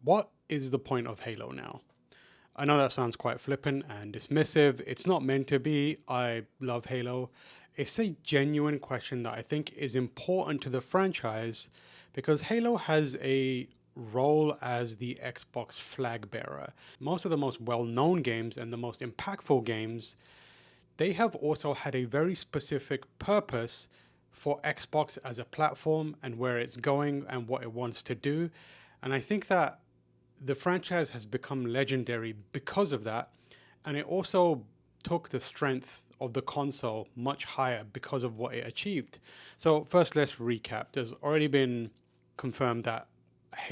what is the point of Halo now? I know that sounds quite flippant and dismissive. It's not meant to be. I love Halo. It's a genuine question that I think is important to the franchise because Halo has a role as the Xbox flag bearer. Most of the most well known games and the most impactful games, they have also had a very specific purpose for Xbox as a platform and where it's going and what it wants to do. And I think that the franchise has become legendary because of that. And it also took the strength of the console much higher because of what it achieved. So, first, let's recap. There's already been confirmed that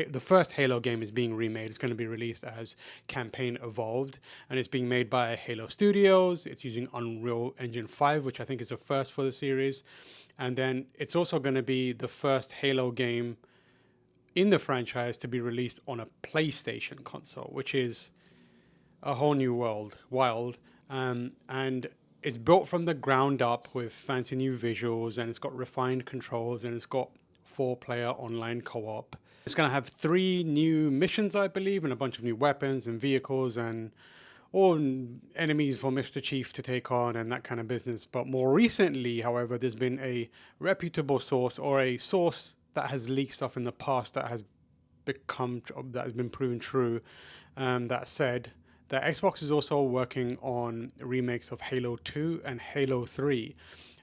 the first Halo game is being remade. It's going to be released as Campaign Evolved, and it's being made by Halo Studios. It's using Unreal Engine 5, which I think is a first for the series. And then it's also going to be the first Halo game in the franchise to be released on a PlayStation console, which is a whole new world, wild. And it's built from the ground up with fancy new visuals, and it's got refined controls, and it's got 4-player online co-op. It's going to have 3 new missions, I believe, and a bunch of new weapons and vehicles and all enemies for Mr. Chief to take on and that kind of business. But more recently, however, there's been a reputable source or a source that has leaked stuff in the past that has been proven true, that said that Xbox is also working on remakes of Halo 2 and Halo 3.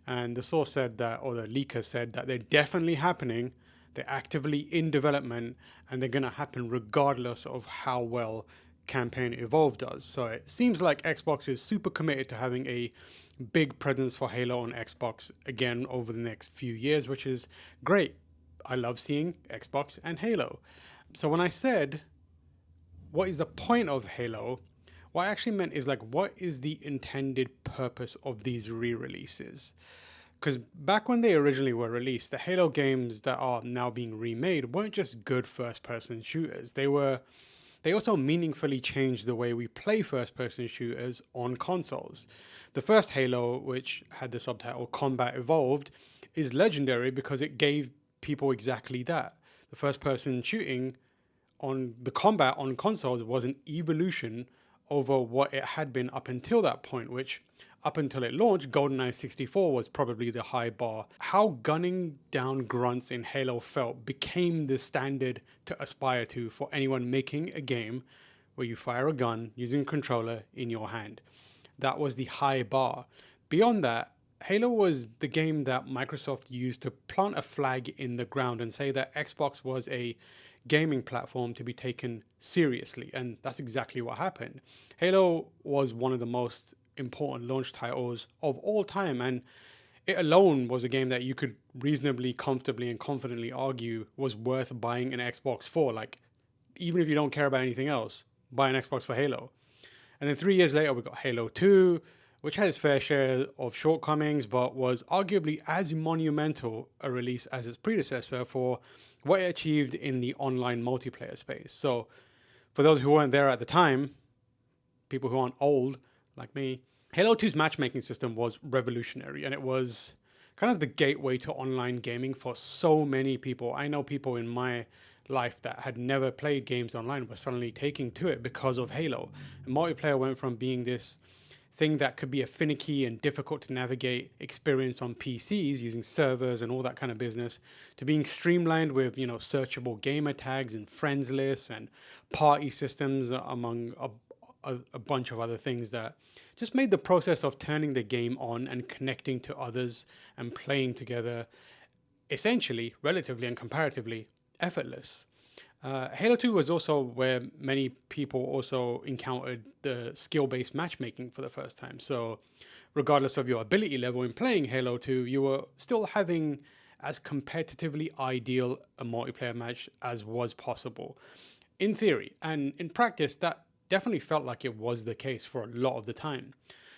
And the source said that, or the leaker said that they're definitely happening, they're actively in development, and they're going to happen regardless of how well Campaign Evolved does. So it seems like Xbox is super committed to having a big presence for Halo on Xbox again over the next few years, which is great. I love seeing Xbox and Halo. So when I said, what is the point of Halo? What I actually meant is like, what is the intended purpose of these re-releases? Because back when they originally were released, the Halo games that are now being remade weren't just good first-person shooters. They also meaningfully changed the way we play first-person shooters on consoles. The first Halo, which had the subtitle Combat Evolved, is legendary because it gave people exactly that. The first-person shooting on the combat on consoles was an evolution over what it had been up until that point, which up until it launched, GoldenEye 64 was probably the high bar. How gunning down grunts in Halo felt became the standard to aspire to for anyone making a game where you fire a gun using a controller in your hand. That was the high bar. Beyond that, Halo was the game that Microsoft used to plant a flag in the ground and say that Xbox was a gaming platform to be taken seriously. And that's exactly what happened. Halo was one of the most important launch titles of all time. And it alone was a game that you could reasonably, comfortably, and confidently argue was worth buying an Xbox for. Like, even if you don't care about anything else, buy an Xbox for Halo. And then 3 years later, we got Halo 2, which had its fair share of shortcomings, but was arguably as monumental a release as its predecessor for what it achieved in the online multiplayer space. So, for those who weren't there at the time, people who aren't old like me, Halo 2's matchmaking system was revolutionary, and it was kind of the gateway to online gaming for so many people. I know people in my life that had never played games online were suddenly taking to it because of Halo. And multiplayer went from being this thing that could be a finicky and difficult to navigate experience on PCs using servers and all that kind of business to being streamlined with, searchable gamer tags and friends lists and party systems among a bunch of other things that just made the process of turning the game on and connecting to others and playing together essentially, relatively and comparatively effortless. Halo 2 was also where many people also encountered the skill-based matchmaking for the first time. So regardless of your ability level in playing Halo 2, you were still having as competitively ideal a multiplayer match as was possible in theory. And in practice, that definitely felt like it was the case for a lot of the time.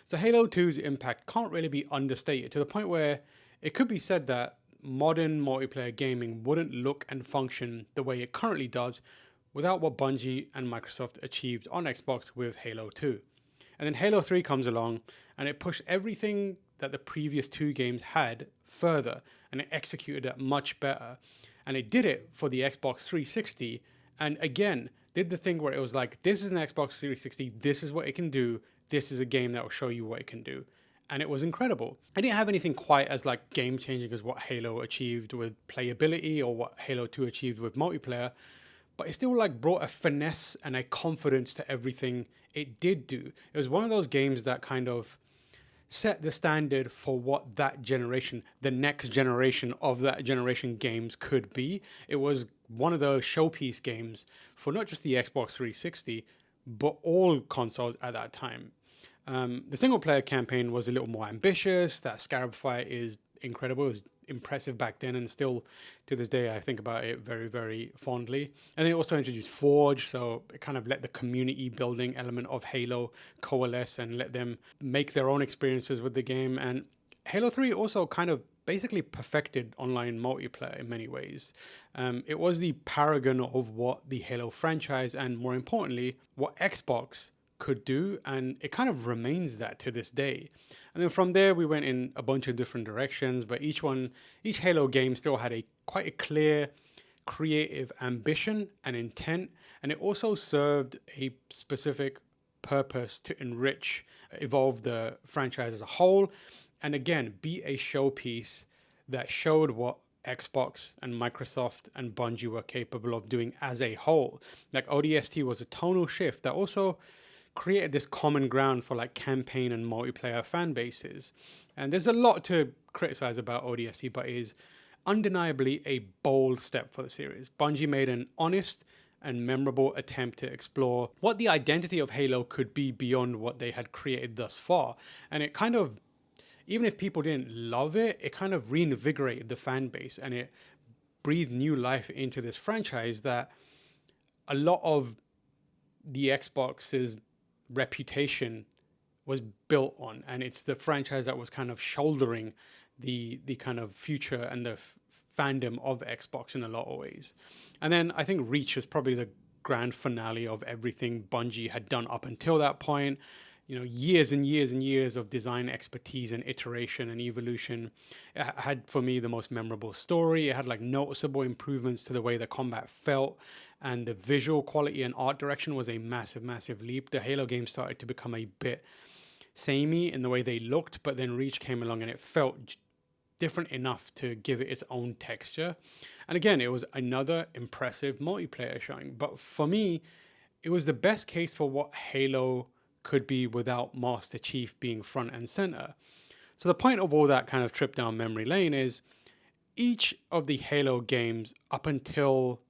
So Halo 2's impact can't really be understated to the point where it could be said that modern multiplayer gaming wouldn't look and function the way it currently does without what Bungie and Microsoft achieved on Xbox with Halo 2. And then Halo 3 comes along and it pushed everything that the previous 2 games had further, and it executed it much better. And it did it for the Xbox 360. And again, did the thing where it was like, this is an Xbox Series 60, this is what it can do, this is a game that will show you what it can do. And it was incredible. I didn't have anything quite as like game changing as what Halo achieved with playability or what Halo 2 achieved with multiplayer, but it still like brought a finesse and a confidence to everything it did do. It was one of those games that kind of set the standard for what that generation, the next generation of that generation games could be. It was one of those showpiece games for not just the Xbox 360, but all consoles at that time. The single player campaign was a little more ambitious. That Scarab fight is incredible. It was impressive back then, and still to this day, I think about it very, very fondly. And they also introduced Forge, so it kind of let the community building element of Halo coalesce and let them make their own experiences with the game. And Halo 3 also kind of basically perfected online multiplayer in many ways. It was the paragon of what the Halo franchise and, more importantly, what Xbox could do, and it kind of remains that to this day. And then from there we went in a bunch of different directions, but each Halo game still had a quite a clear creative ambition and intent, and it also served a specific purpose to enrich, evolve the franchise as a whole, and again be a showpiece that showed what Xbox and Microsoft and Bungie were capable of doing as a whole. Like ODST was a tonal shift that also created this common ground for like campaign and multiplayer fan bases. And there's a lot to criticize about ODST, but it is undeniably a bold step for the series. Bungie made an honest and memorable attempt to explore what the identity of Halo could be beyond what they had created thus far. And it kind of, even if people didn't love it, it kind of reinvigorated the fan base, and it breathed new life into this franchise that a lot of the Xbox's reputation was built on, and it's the franchise that was kind of shouldering the kind of future and the fandom of Xbox in a lot of ways. And then I think Reach is probably the grand finale of everything Bungie had done up until that point. You know, years and years and years of design expertise and iteration and evolution. It had, for me, the most memorable story. It had like noticeable improvements to the way the combat felt, and the visual quality and art direction was a massive, massive leap. The Halo games started to become a bit samey in the way they looked, but then Reach came along and it felt different enough to give it its own texture. And again, it was another impressive multiplayer showing. But for me, it was the best case for what Halo could be without Master Chief being front and center. So the point of all that kind of trip down memory lane is each of the Halo games up until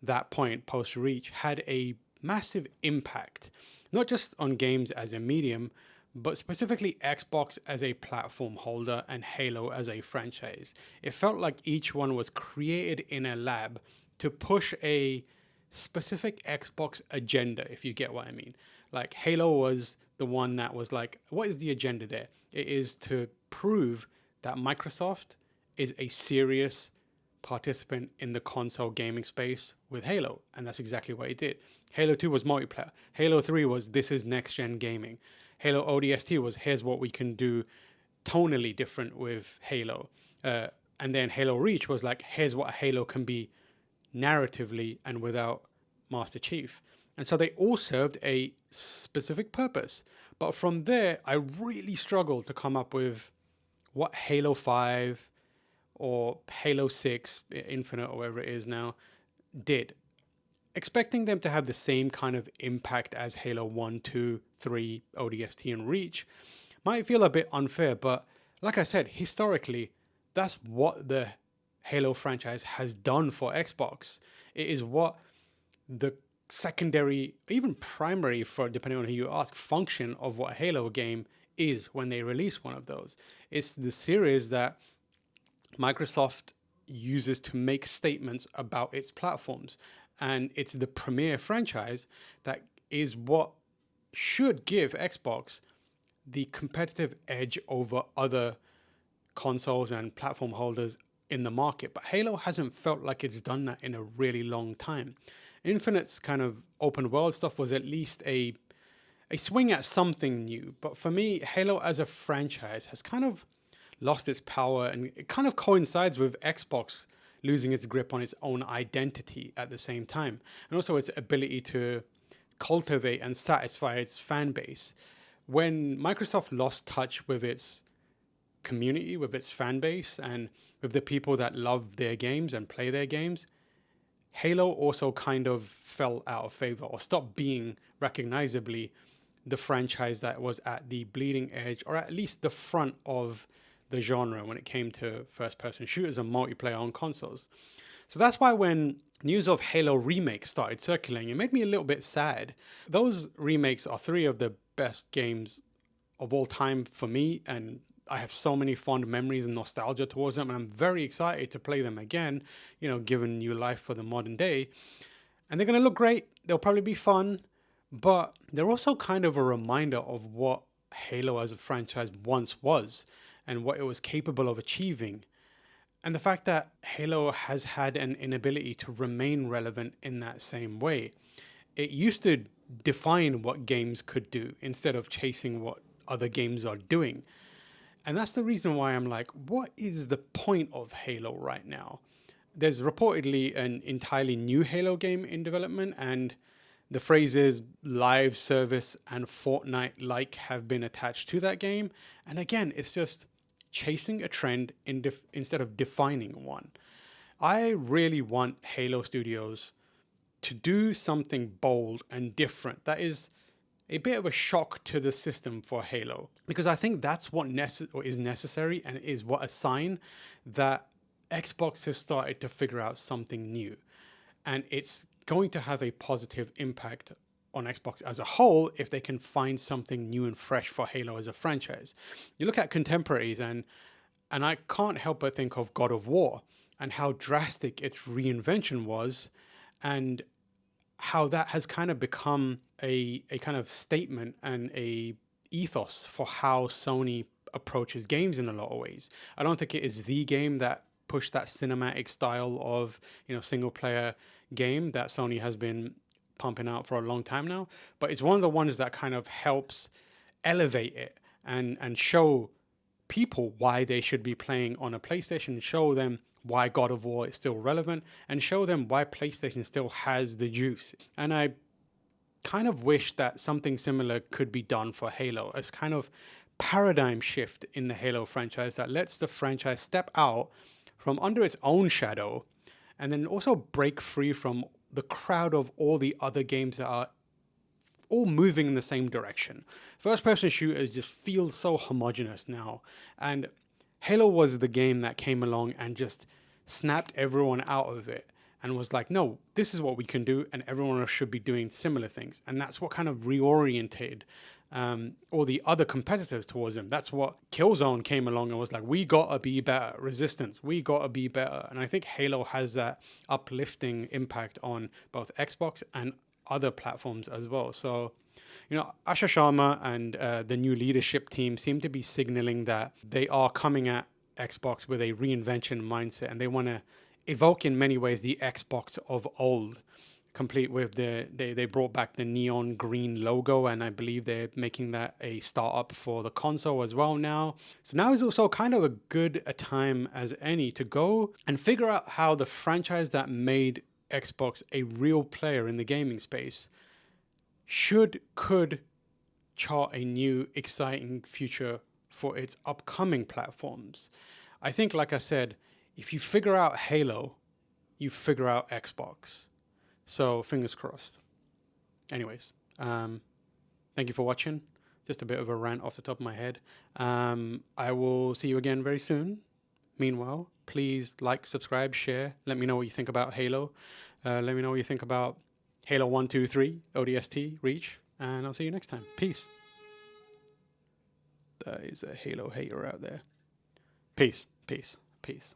that point, post Reach, had a massive impact, not just on games as a medium, but specifically Xbox as a platform holder and Halo as a franchise. It felt like each one was created in a lab to push a specific Xbox agenda, if you get what I mean. Like Halo was the one that was like, what is the agenda there? It is to prove that Microsoft is a serious participant in the console gaming space with Halo. And that's exactly what it did. Halo 2 was multiplayer. Halo 3 was, this is next gen gaming. Halo ODST was, here's what we can do tonally different with Halo. And then Halo Reach was like, here's what Halo can be narratively and without Master Chief. And so they all served a specific purpose. But from there, I really struggled to come up with what Halo 5 or Halo 6, Infinite or whatever it is now, did. Expecting them to have the same kind of impact as Halo 1, 2, 3, ODST, and Reach might feel a bit unfair, but like I said, historically, that's what the Halo franchise has done for Xbox. It is what the secondary, even primary, for depending on who you ask, function of what a Halo game is when they release one of those. It's the series that Microsoft uses to make statements about its platforms. And it's the premier franchise that is what should give Xbox the competitive edge over other consoles and platform holders in the market. But Halo hasn't felt like it's done that in a really long time. Infinite's kind of open world stuff was at least a swing at something new. But for me, Halo as a franchise has kind of lost its power, and it kind of coincides with Xbox losing its grip on its own identity at the same time, and also its ability to cultivate and satisfy its fan base. When Microsoft lost touch with its community, with its fan base, and with the people that love their games and play their games, Halo also kind of fell out of favor or stopped being recognizably the franchise that was at the bleeding edge, or at least the front of the genre when it came to first person shooters and multiplayer on consoles. So that's why when news of Halo remakes started circulating, it made me a little bit sad. Those remakes are three of the best games of all time for me, and I have so many fond memories and nostalgia towards them, and I'm very excited to play them again, given new life for the modern day. And they're going to look great. They'll probably be fun, but they're also kind of a reminder of what Halo as a franchise once was and what it was capable of achieving. And the fact that Halo has had an inability to remain relevant in that same way. It used to define what games could do instead of chasing what other games are doing. And that's the reason why I'm like, what is the point of Halo right now? There's reportedly an entirely new Halo game in development, and the phrases live service and Fortnite-like have been attached to that game. And again, it's just chasing a trend instead of defining one. I really want Halo Studios to do something bold and different that is a bit of a shock to the system for Halo, because I think that's what is necessary, and is what a sign that Xbox has started to figure out something new, and it's going to have a positive impact on Xbox as a whole if they can find something new and fresh for Halo as a franchise. You look at contemporaries, and I can't help but think of God of War and how drastic its reinvention was, and how that has kind of become a kind of statement and a ethos for how Sony approaches games in a lot of ways. I don't think it is the game that pushed that cinematic style of, single player game that Sony has been pumping out for a long time now, but it's one of the ones that kind of helps elevate it and show people why they should be playing on a PlayStation, show them why God of War is still relevant, and show them why PlayStation still has the juice. And I kind of wish that something similar could be done for Halo, as kind of paradigm shift in the Halo franchise that lets the franchise step out from under its own shadow, and then also break free from the crowd of all the other games that are all moving in the same direction. First person shooters just feel so homogenous now, and Halo was the game that came along and just snapped everyone out of it and was like, no, this is what we can do, and everyone else should be doing similar things. And that's what kind of reoriented all the other competitors towards him. That's what Killzone came along and was like, we gotta be better. Resistance, we gotta be better. And I think Halo has that uplifting impact on both Xbox and other platforms as well. So, Asha Sharma and the new leadership team seem to be signaling that they are coming at Xbox with a reinvention mindset, and they want to evoke in many ways the Xbox of old, complete with they brought back the neon green logo, and I believe they're making that a startup for the console as well now. So now is also kind of a good a time as any to go and figure out how the franchise that made Xbox a real player in the gaming space could chart a new exciting future for its upcoming platforms. I think, like I said, if you figure out Halo, you figure out Xbox. So fingers crossed. Anyways, thank you for watching. Just a bit of a rant off the top of my head. I will see you again very soon. Meanwhile, please like, subscribe, share. Let me know what you think about Halo. Let me know what you think about Halo 1, 2, 3, ODST, Reach. And I'll see you next time. Peace. There is a Halo hater out there. Peace, peace, peace.